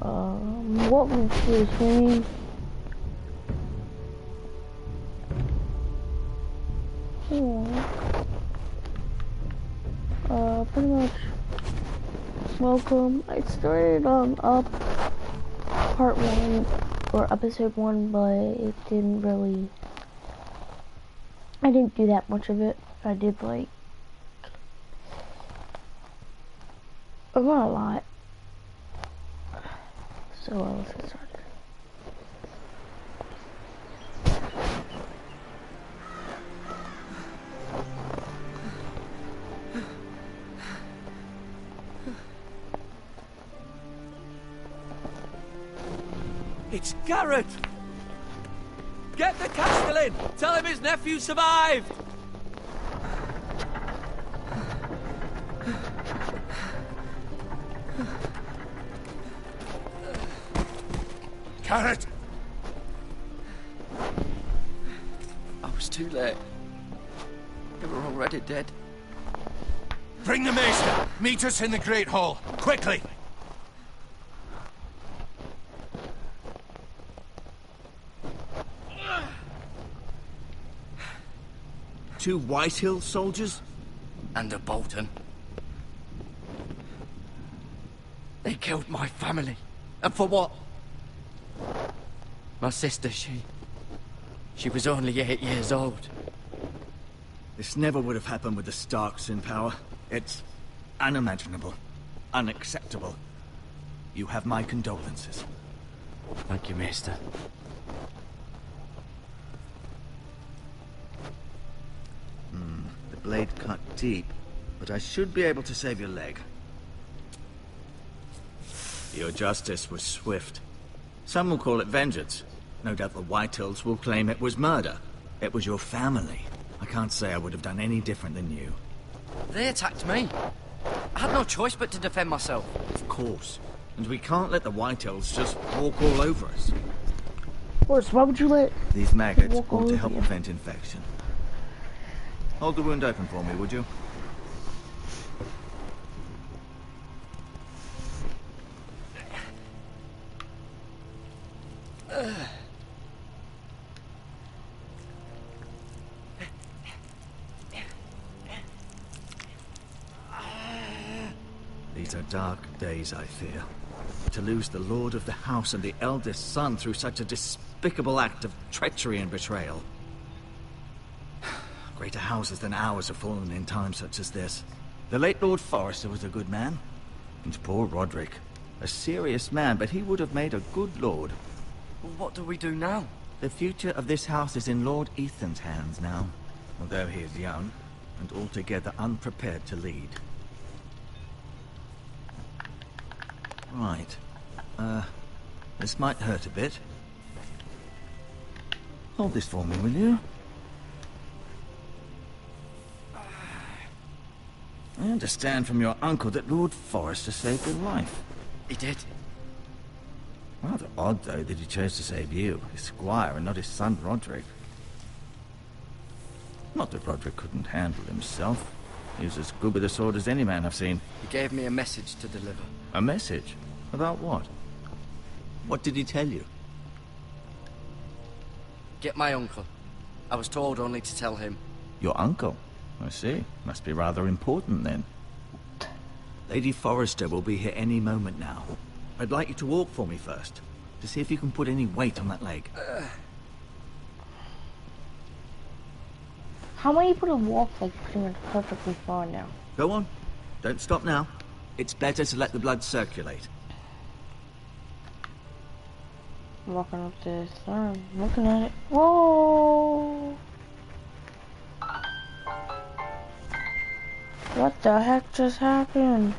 What was this thing? Pretty much. Welcome. I started up part 1 or episode 1, but it didn't really. I didn't do that much of it. I did like not a lot. So let's get started. It's Garrett! Get the Castellan! Tell him his nephew survived! Garrett! I was too late. They were already dead. Bring the maester! Meet us in the Great Hall, quickly! Two Whitehill soldiers? And a Bolton. They killed my family. And for what? My sister, she was only 8 years old. This never would have happened with the Starks in power. It's unimaginable. Unacceptable. You have my condolences. Thank you, Maester. The blade cut deep, but I should be able to save your leg. Your justice was swift. Some will call it vengeance. No doubt the Whitehills will claim it was murder. It was your family. I can't say I would have done any different than you. They attacked me. I had no choice but to defend myself. Of course. And we can't let the Whitehills just walk all over us. Horse, why would you let These maggots walk all ought to over help you? prevent infection. Hold the wound open for me, would you? These are dark days, I fear. To lose the lord of the house and the eldest son through such a despicable act of treachery and betrayal. Greater houses than ours have fallen in times such as this. The late Lord Forrester was a good man. And poor Roderick. A serious man, but he would have made a good lord. Well, what do we do now? The future of this house is in Lord Ethan's hands now. Although he is young, and altogether unprepared to lead. Right. This might hurt a bit. Hold this for me, will you? I understand from your uncle that Lord Forrester saved your life. He did. Rather odd, though, that he chose to save you, his squire, and not his son Roderick. Not that Roderick couldn't handle himself. He was as good with a sword as any man I've seen. He gave me a message to deliver. A message? About what? What did he tell you? Get my uncle. I was told only to tell him. Your uncle? I see. Must be rather important, then. Lady Forrester will be here any moment now. I'd like you to walk for me first, to see if you can put any weight on that leg. How about you put a walk like pretty much perfectly fine now? Go on. Don't stop now. It's better to let the blood circulate. I'm walking up this. I'm looking at it. Whoa! What the heck just happened?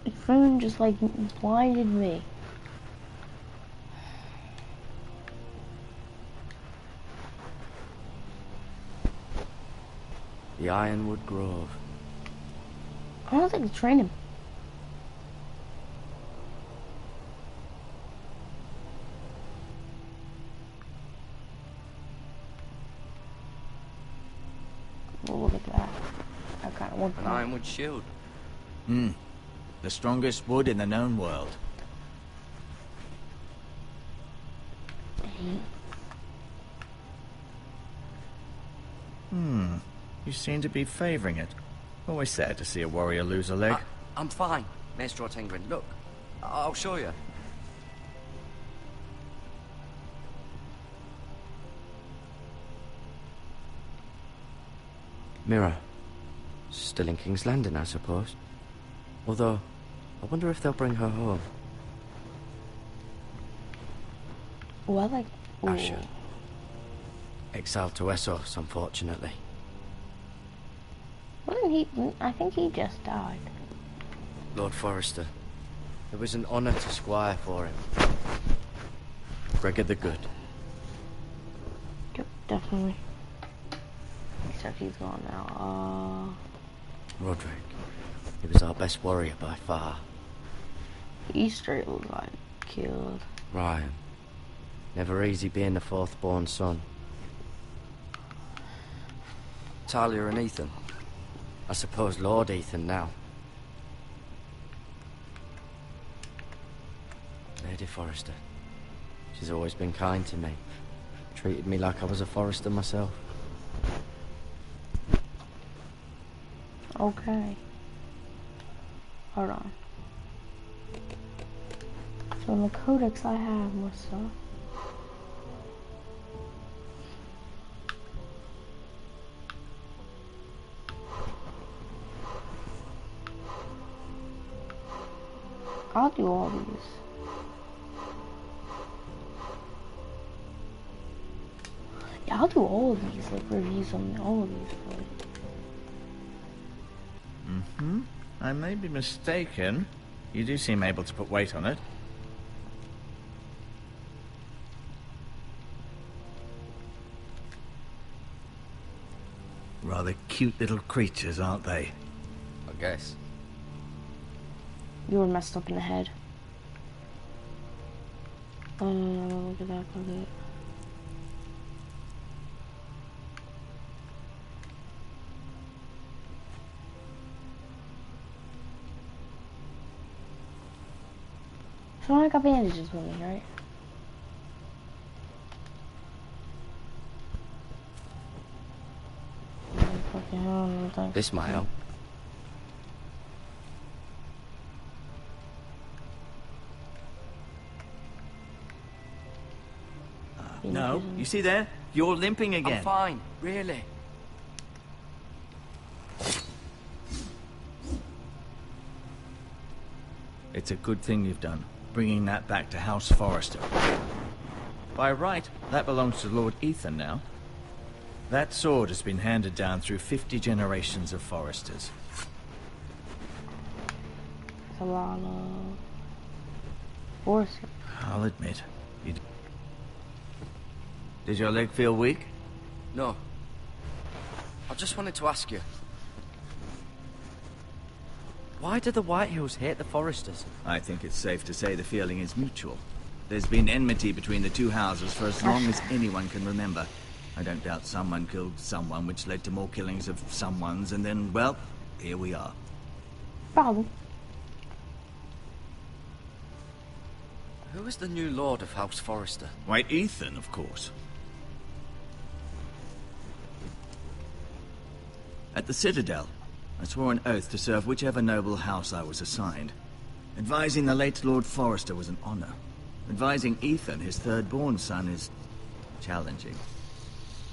The phone just like blinded me. The Ironwood Grove. I don't think they trained him. Oh, look at that. I kind of want An that. ironwood shield. The strongest wood in the known world. You seem to be favoring it. Always sad to see a warrior lose a leg. I'm fine, Maester Ortengrin. Look, I'll show you. Mirror. Still in King's Landing, I suppose. Although, I wonder if they'll bring her home. Well, like, ooh. Asher. Exiled to Essos, unfortunately. Wasn't he? I think he just died. Lord Forrester. It was an honour to squire for him. Gregor the Good. Yep, definitely. Except he's gone now. Roderick. He was our best warrior by far. He straight was like killed. Ryan. Never easy being the fourth-born son. Talia and Ethan. I suppose Lord Ethan now. Lady Forrester. She's always been kind to me. Treated me like I was a Forrester myself. Okay. Hold on. So in the codex I have more stuff. I'll do all these. Yeah, I'll do all of these, like reviews on all of these. I may be mistaken. You do seem able to put weight on it. Rather cute little creatures, aren't they? I guess. You were messed up in the head. Look at that, look at it. So I got bandages with me, right? Fucking hell, thanks. This might help. No, you see there? You're limping again. I'm fine, really. It's a good thing you've done, bringing that back to House Forrester. By right, that belongs to Lord Ethan now. That sword has been handed down through 50 generations of Forresters. It's a lot of Forrester. I'll admit, Did your leg feel weak? No. I just wanted to ask you. Why do the Whitehills hate the Forresters? I think it's safe to say the feeling is mutual. There's been enmity between the two houses for as long as anyone can remember. I don't doubt someone killed someone, which led to more killings of someones, and then, well, here we are. Problem. Who is the new Lord of House Forrester? Why, Ethan, of course. At the Citadel, I swore an oath to serve whichever noble house I was assigned. Advising the late Lord Forrester was an honor. Advising Ethan, his third-born son, is challenging.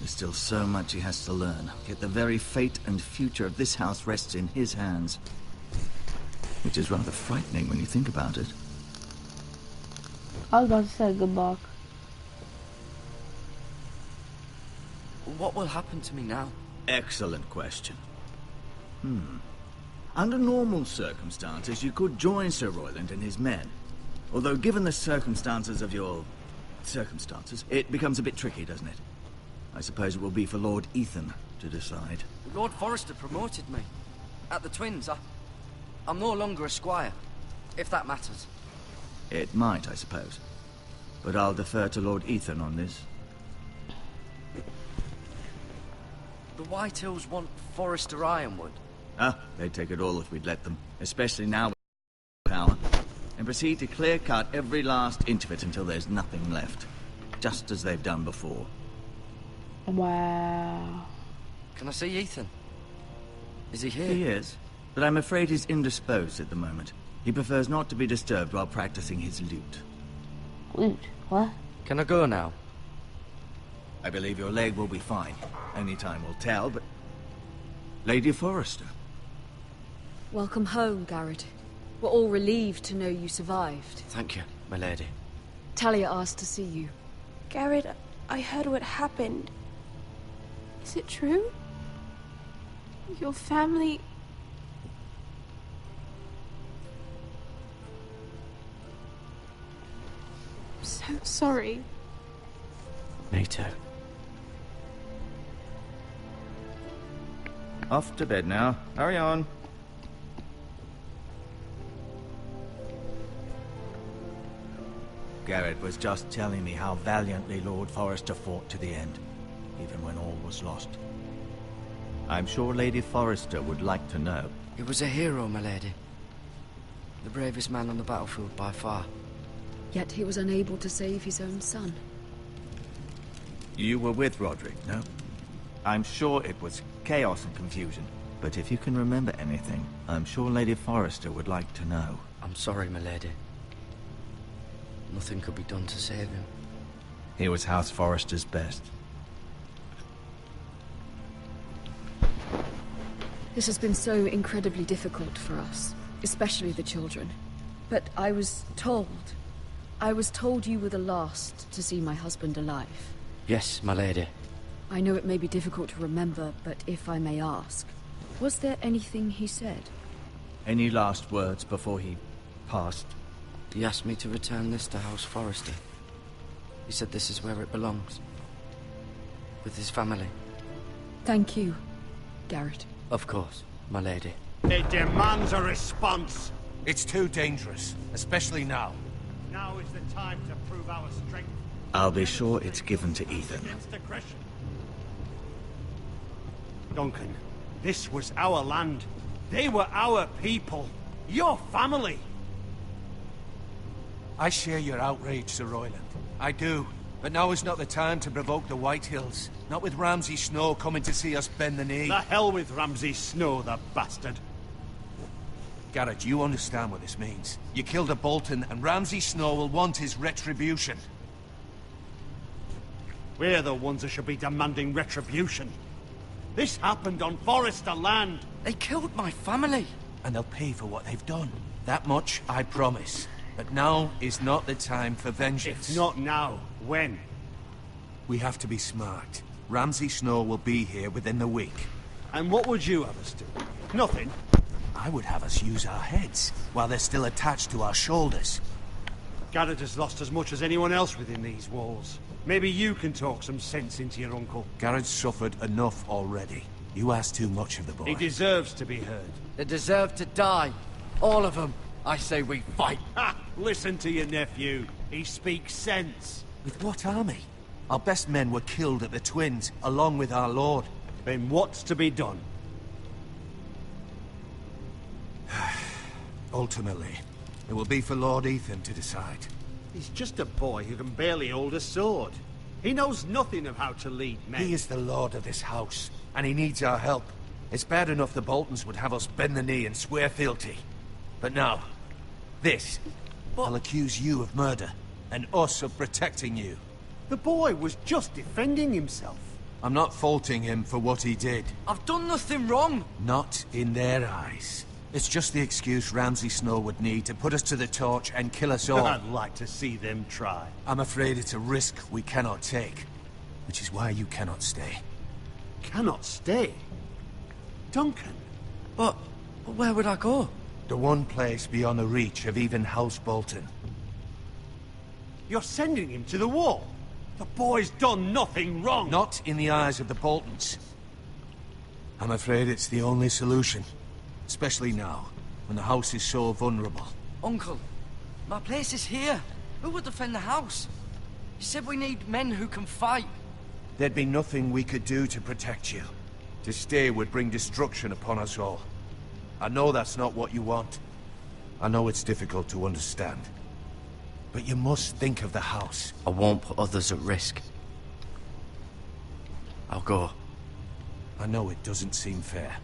There's still so much he has to learn, yet the very fate and future of this house rests in his hands. Which is rather frightening when you think about it. I was about to say good luck. What will happen to me now? Excellent question. Under normal circumstances, you could join Sir Royland and his men. Although, given the circumstances of your circumstances, it becomes a bit tricky, doesn't it? I suppose it will be for Lord Ethan to decide. Lord Forrester promoted me. At the Twins, I'm no longer a squire, if that matters. It might, I suppose. But I'll defer to Lord Ethan on this. The Whitehills want Forrester Ironwood. Ah, they'd take it all if we'd let them, especially now with power, and proceed to clear-cut every last inch of it until there's nothing left, just as they've done before. Wow. Can I see Ethan? Is he here? He is, but I'm afraid he's indisposed at the moment. He prefers not to be disturbed while practicing his lute. Loot. What? Can I go now? I believe your leg will be fine. Only time will tell, but... Lady Forrester. Welcome home, Garrett. We're all relieved to know you survived. Thank you, my lady. Talia asked to see you. Garrett, I heard what happened. Is it true? Your family... I'm so sorry. Me too. Off to bed now. Hurry on. Garrett was just telling me how valiantly Lord Forrester fought to the end, even when all was lost. I'm sure Lady Forrester would like to know. He was a hero, my lady. The bravest man on the battlefield by far. Yet he was unable to save his own son. You were with Roderick, no? I'm sure it was chaos and confusion, but if you can remember anything, I'm sure Lady Forrester would like to know. I'm sorry, my lady. Nothing could be done to save him. He was House Forrester's best. This has been so incredibly difficult for us, especially the children. But I was told you were the last to see my husband alive. Yes, my lady. I know it may be difficult to remember, but if I may ask, was there anything he said? Any last words before he passed? He asked me to return this to House Forrester. He said this is where it belongs. With his family. Thank you, Garrett. Of course, my lady. It demands a response. It's too dangerous, especially now. Now is the time to prove our strength. I'll be sure it's given to Ethan. Against aggression. Duncan, this was our land. They were our people. Your family. I share your outrage, Sir Royland. I do. But now is not the time to provoke the Whitehills. Not with Ramsay Snow coming to see us bend the knee. The hell with Ramsay Snow, the bastard. Garrett, you understand what this means. You killed a Bolton, and Ramsay Snow will want his retribution. We're the ones that should be demanding retribution. This happened on Forrester land. They killed my family. And they'll pay for what they've done. That much, I promise. But now is not the time for vengeance. It's not now. When? We have to be smart. Ramsay Snow will be here within the week. And what would you have us do? Nothing. I would have us use our heads, while they're still attached to our shoulders. Garrett has lost as much as anyone else within these walls. Maybe you can talk some sense into your uncle. Garrett's suffered enough already. You ask too much of the boy. He deserves to be heard. They deserve to die. All of them. I say we fight. Ha! Listen to your nephew. He speaks sense. With what army? Our best men were killed at the Twins, along with our lord. Then what's to be done? Ultimately, it will be for Lord Ethan to decide. He's just a boy who can barely hold a sword. He knows nothing of how to lead men. He is the lord of this house, and he needs our help. It's bad enough the Boltons would have us bend the knee and swear fealty. But now, this. I'll accuse you of murder, and us of protecting you. The boy was just defending himself. I'm not faulting him for what he did. I've done nothing wrong. Not in their eyes. It's just the excuse Ramsay Snow would need to put us to the torch and kill us all. I'd like to see them try. I'm afraid it's a risk we cannot take, which is why you cannot stay. Cannot stay? Duncan? But where would I go? The one place beyond the reach of even House Bolton. You're sending him to the wall? The boy's done nothing wrong! Not in the eyes of the Boltons. I'm afraid it's the only solution. Especially now, when the house is so vulnerable. Uncle, my place is here. Who would defend the house? You said we need men who can fight. There'd be nothing we could do to protect you. To stay would bring destruction upon us all. I know that's not what you want. I know it's difficult to understand. But you must think of the house. I won't put others at risk. I'll go. I know it doesn't seem fair,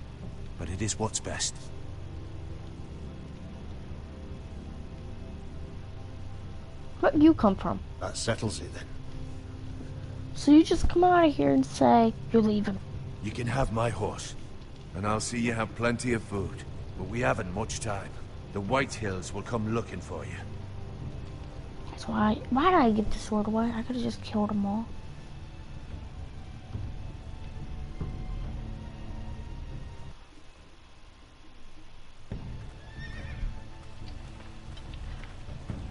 but it is what's best. Where do you come from? That settles it then. So you just come out of here and say you're leaving. You can have my horse, and I'll see you have plenty of food. But we haven't much time. The White Hills will come looking for you. That's why did I give the sword away? I could have just killed them all.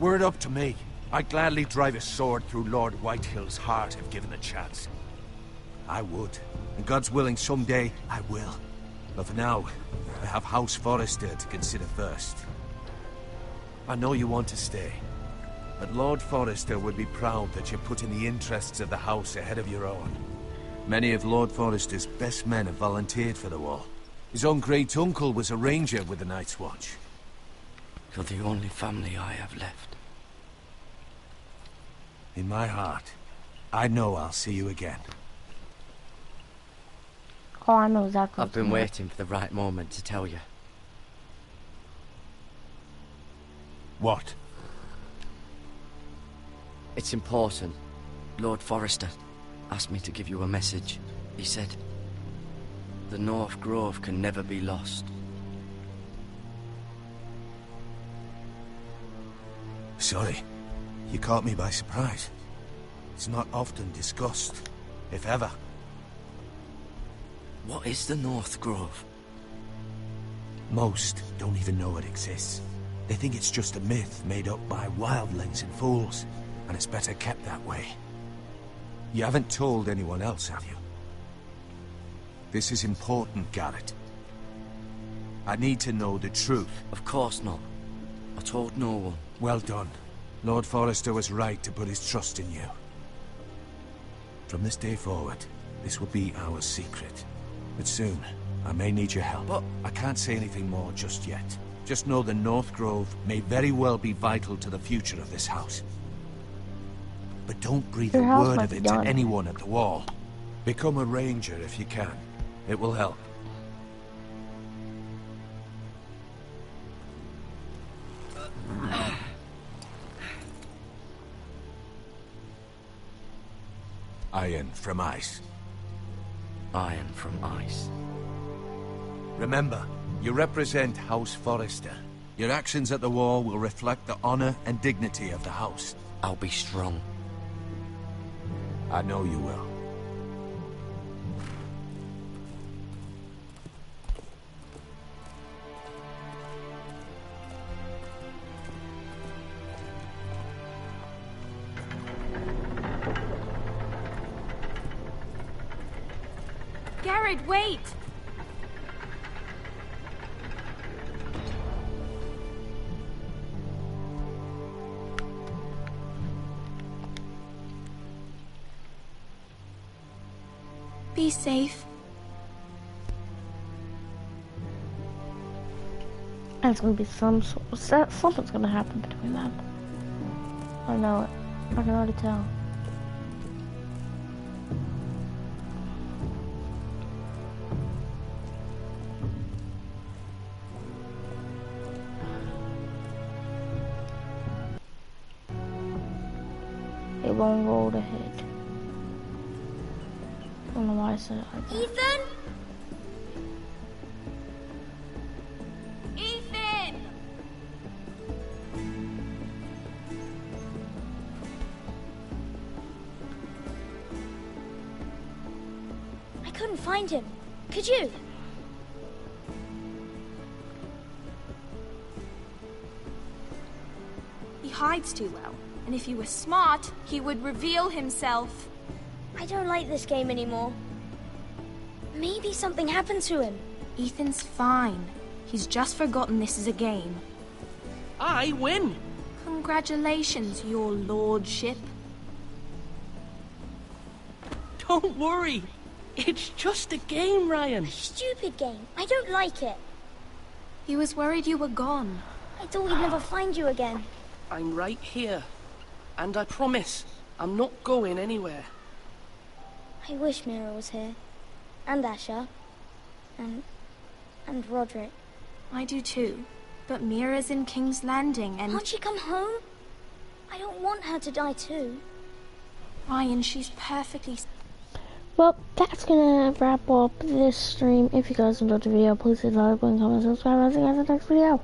Were it up to me, I'd gladly drive a sword through Lord Whitehill's heart if given the chance. I would, and God's willing someday I will. But for now, I have House Forrester to consider first. I know you want to stay, but Lord Forrester would be proud that you're putting the interests of the house ahead of your own. Many of Lord Forrester's best men have volunteered for the wall. His own great-uncle was a ranger with the Night's Watch. You're the only family I have left. In my heart, I know I'll see you again. Oh, I know exactly. I've been waiting for the right moment to tell you. What? It's important. Lord Forrester asked me to give you a message. He said, the North Grove can never be lost. Sorry, you caught me by surprise. It's not often discussed, if ever. What is the North Grove? Most don't even know it exists. They think it's just a myth made up by wildlings and fools, and it's better kept that way. You haven't told anyone else, have you? This is important, Garrett. I need to know the truth. Of course not. I told no one. Well done. Lord Forrester was right to put his trust in you. From this day forward, this will be our secret. But soon, I may need your help. But I can't say anything more just yet. Just know the North Grove may very well be vital to the future of this house. But don't breathe a word of it to anyone at the wall. Become a ranger if you can. It will help. Iron from ice. Iron from ice. Remember, you represent House Forrester. Your actions at the wall will reflect the honor and dignity of the house. I'll be strong. I know you will. Garrett, wait! Be safe. And it's gonna be something's gonna happen between them. I know it. I can already tell. A long road ahead. I don't know why I said it like that. Ethan? Ethan! I couldn't find him. Could you? He hides too well. And if he were smart, he would reveal himself. I don't like this game anymore. Maybe something happened to him. Ethan's fine. He's just forgotten this is a game. I win! Congratulations, your lordship. Don't worry. It's just a game, Ryan. A stupid game. I don't like it. He was worried you were gone. I thought we'd never find you again. I'm right here. And I promise, I'm not going anywhere. I wish Mira was here. And Asher. And Roderick. I do too. But Mira's in King's Landing and... Can't she come home? I don't want her to die too. Ryan, she's perfectly... Well, that's gonna wrap up this stream. If you guys enjoyed the video, please hit the like button, comment, subscribe, and I'll see you guys in the next video.